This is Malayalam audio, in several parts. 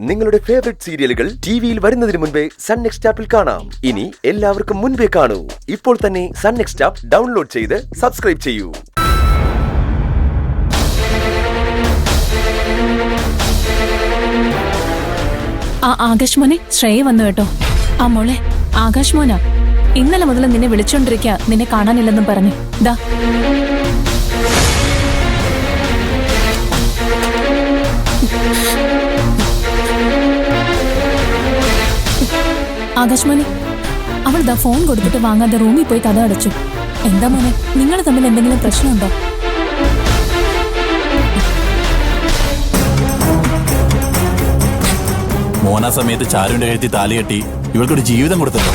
നിങ്ങളുടെ ഫേവറേറ്റ് സീരിയലുകൾ ടിവിയിൽ വരുന്നതിന് മുൻപേ സൺ നെക്സ്റ്റ് ആപ്പിൽ കാണാം. ഇനി എല്ലാവർക്കും മുൻപേ കാണൂ. ഇപ്പോൾ തന്നെ സൺ നെക്സ്റ്റ് ആപ്പ് ഡൗൺലോഡ് ചെയ്ത് സബ്സ്ക്രൈബ് ചെയ്യൂ. ആകാശ് മോനെ, ശ്രേയ വന്നു കേട്ടോ. ആ മോളെ, ആകാശ് മോനാ. ഇന്നലെ മുതൽ നിന്നെ വിളിച്ചോണ്ടിരിക്കാ, നിന്നെ കാണാനില്ലെന്നും പറഞ്ഞു. ദാ ആകാശ് മോനെ, അവൾ ദാ ഫോൺ കൊടുത്തിട്ട് വാങ്ങാതെ റൂമിൽ പോയി കഥ അടച്ചു. എന്താ മോനെ, നിങ്ങൾ തമ്മിൽ എന്തെങ്കിലും പ്രശ്നമുണ്ടോ? മോനാ സമയത്ത് ചാരുവിന്റെ കഴുത്തി താലി കെട്ടി ഇവൾക്കൊരു ജീവിതം കൊടുത്തല്ലോ.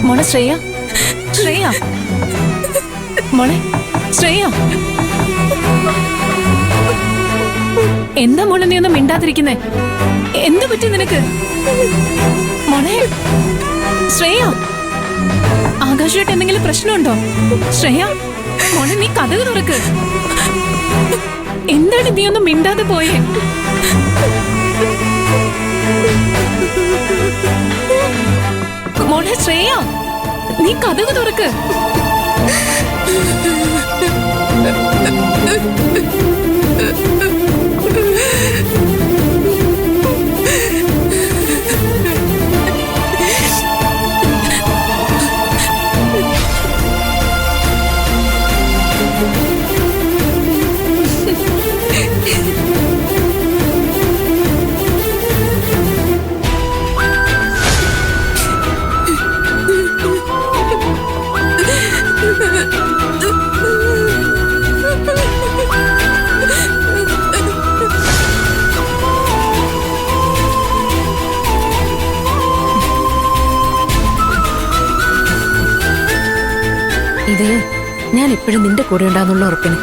മോളെ ശ്രേയ, ശ്രേയ, മോളെ ശ്രേയ, എന്താ മോളെ നീ ഒന്നും മിണ്ടാതിരിക്കുന്നേ? എന്ത് പറ്റി നിനക്ക്? മോളെ ശ്രേയ, ആകാശമായിട്ട് എന്തെങ്കിലും പ്രശ്നമുണ്ടോ? ശ്രേയ മോളെ, നീ കഥക് തുറക്ക്. എന്താണ് നീ ഒന്നും മിണ്ടാതെ പോയേ? മോളെ ശ്രേയ, നീ കഥക് തുറക്ക്. ഇത് ഞാൻ എപ്പോഴും നിന്റെ കൂടെ ഉണ്ടാകുന്നുള്ള ഉറപ്പിന്.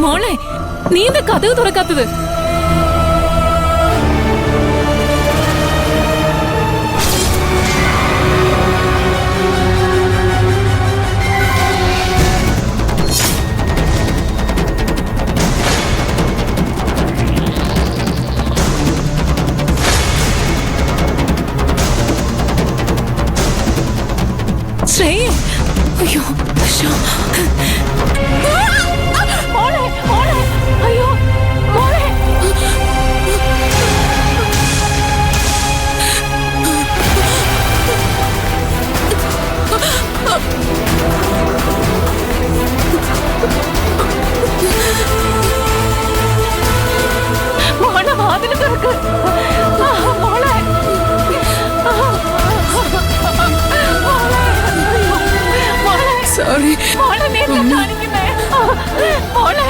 മോളെ, നീ എന്താ കഥക് തുറക്കാത്തത്? ശ്രേയ, അയ്യോ മോളെ, മോളെ, അയ്യോ മോളെ. മോളെ വാതിൽ തുറക്ക്. മോളെ, സോറി മോളെ, നീ എന്താ കാണിക്കുന്നേ? മോളെ,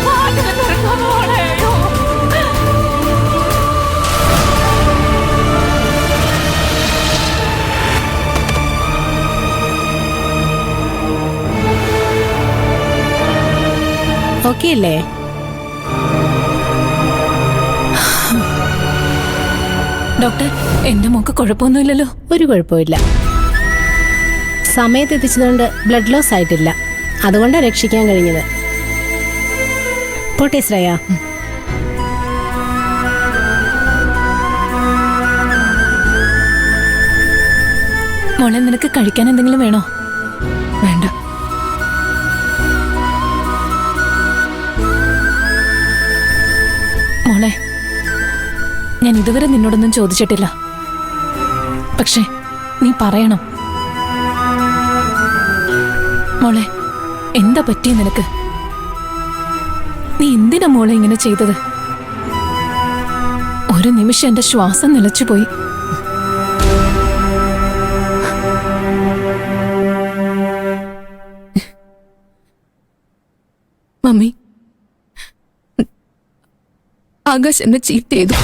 വാതിൽ തുറക്ക് മോളെ. ഓക്കെ അല്ലേ? ഡോക്ടർ, എന്റെ മോക്ക് കുഴപ്പമൊന്നുമില്ലല്ലോ? ഒരു കുഴപ്പമില്ല. സമയത്ത് എത്തിച്ചതുകൊണ്ട് ബ്ലഡ് ലോസ് ആയിട്ടില്ല. അതുകൊണ്ടാണ് രക്ഷിക്കാൻ കഴിഞ്ഞത്. പോട്ടെ ശ്രേയ. മോളെ, നിനക്ക് കഴിക്കാൻ എന്തെങ്കിലും വേണോ? വേണ്ട. മോളെ, ഞാൻ ഇതുവരെ നിന്നോടൊന്നും ചോദിച്ചിട്ടില്ല. പക്ഷേ നീ പറയണം. മോളെ, എന്താ പറ്റിയ നിനക്ക്? നീ എന്തിനാ മോളെ ഇങ്ങനെ ചെയ്തത്? ഒരു നിമിഷം എന്റെ ശ്വാസം നിലച്ചുപോയി. മമ്മി, ആകാശ് എന്നെ ചീറ്റ് ചെയ്തു.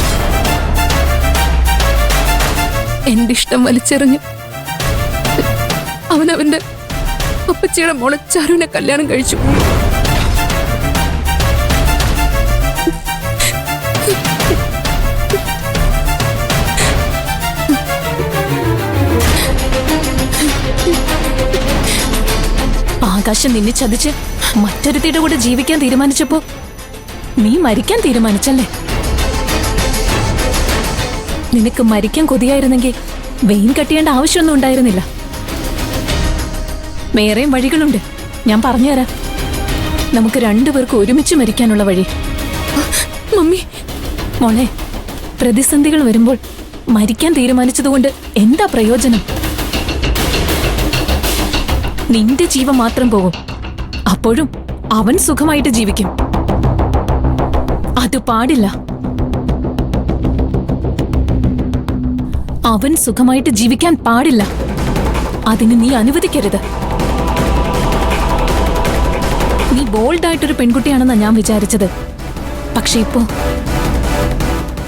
എന്റെ ഇഷ്ടം വലിച്ചെറിഞ്ഞ് അവനവന്റെ അപ്പച്ചിയുടെ മോളെ ചാരുവിനെ കല്യാണം കഴിച്ചു. ആകാശം നിന്നെ ചതിച്ച് മറ്റൊരുത്തിയുടെ കൂടെ ജീവിക്കാൻ തീരുമാനിച്ചപ്പോ നീ മരിക്കാൻ തീരുമാനിച്ചല്ലേ? നിനക്ക് മരിക്കാൻ കൊതിയായിരുന്നെങ്കിൽ വെയിൻ കട്ടിയേണ്ട ആവശ്യമൊന്നും ഉണ്ടായിരുന്നില്ല. വേറെയും വഴികളുണ്ട്, ഞാൻ പറഞ്ഞുതരാം. നമുക്ക് രണ്ടുപേർക്ക് ഒരുമിച്ച് മരിക്കാനുള്ള വഴി. മമ്മി, മോളെ, പ്രതിസന്ധികൾ വരുമ്പോൾ മരിക്കാൻ തീരുമാനിച്ചതുകൊണ്ട് എന്താ പ്രയോജനം? നിന്റെ ജീവൻ മാത്രം പോകും. അപ്പോഴും അവൻ സുഖമായിട്ട് ജീവിക്കും. അത് പാടില്ല. അവൻ സുഖമായിട്ട് ജീവിക്കാൻ പാടില്ല. അതിന് നീ അനുവദിക്കരുത്. നീ ബോൾഡായിട്ടൊരു പെൺകുട്ടിയാണെന്നാ ഞാൻ വിചാരിച്ചത്. പക്ഷെ ഇപ്പോ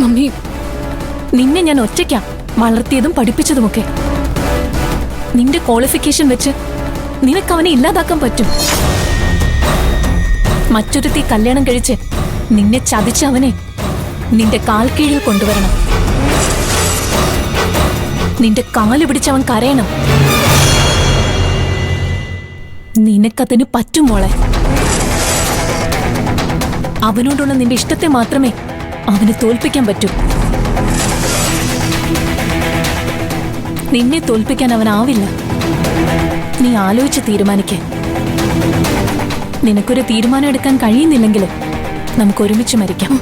മമ്മി, നിന്നെ ഞാൻ ഒറ്റയ്ക്കാ വളർത്തിയതും പഠിപ്പിച്ചതുമൊക്കെ. നിന്റെ ക്വാളിഫിക്കേഷൻ വെച്ച് നിനക്കവനെ ഇല്ലാതാക്കാൻ പറ്റും. മറ്റൊരുത്തി കല്യാണം കഴിച്ച് നിന്നെ ചതിച്ച അവനെ നിന്റെ കാൽ കീഴിൽ കൊണ്ടുവരണം. നിന്റെ കാല് പിടിച്ചവൻ കരയണം. നിനക്കതിന് പറ്റും മോളെ. അവനോടുള്ള നിന്റെ ഇഷ്ടത്തെ മാത്രമേ അവന് തോൽപ്പിക്കാൻ പറ്റൂ. നിന്നെ തോൽപ്പിക്കാൻ അവനാവില്ല. നീ ആലോചിച്ച് തീരുമാനിക്കേ. നിനക്കൊരു തീരുമാനം എടുക്കാൻ കഴിയുന്നില്ലെങ്കിൽ നമുക്ക് ഒരുമിച്ച് മരിക്കാം.